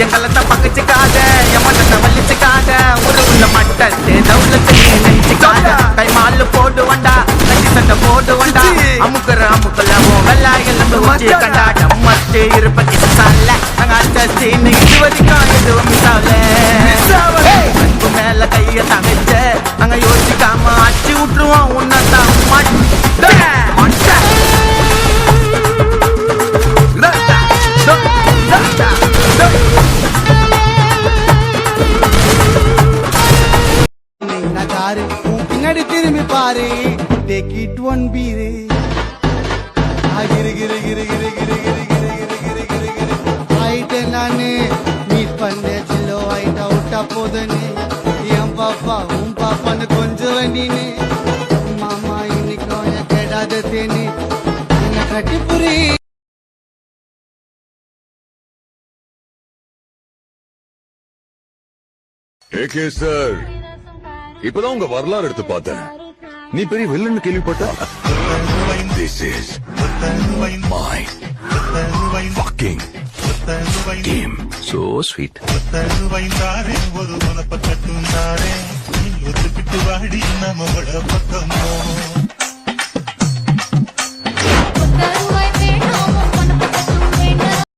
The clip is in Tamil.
எங்களத்தை பகச்சுக்காத எமனத்தை வலிச்சுக்காத ஒரு உள்ள மட்டத்து தௌலத்தை நினைச்சுக்காத கை மாலு போடு வண்டா கட்டி சண்டை போடு வண்டா அமுக்குற அமுக்குல வெள்ளாய்கள் வச்சு கண்டாட்டம் மத்து இருப்ப கிசால நாங்க அச்சி இது வரைக்கும் எதுவும் மிசாவல அன்பு மேல கைய தமைச்ச நாங்க யோசிக்காம அச்சு விட்டுருவோம் உன்னதான் பின்னாடி திரும்பி பாரு டேக் இட் ஒன் பீரு ஆயிட்டே நானு மீட் பண்ண சில்லோ ஆயிட்டா விட்டா போதுன்னு என் பாப்பா உன் பாப்பான்னு கொஞ்சம் வண்டின்னு மாமா இன்னைக்கும் என் கேடாத தேனி என்ன கட்டி புரி ஏகே சார் இப்பதான் உங்க வரலாறு எடுத்து பார்த்தேன் நீ பெரிய வில்லன்னு கேள்விப்பட்ட This is my fucking game. So sweet. ஒரு மனப்பட்டுந்தாரே ஒத்துக்கிட்டு வாடி நம்ம பக்கம்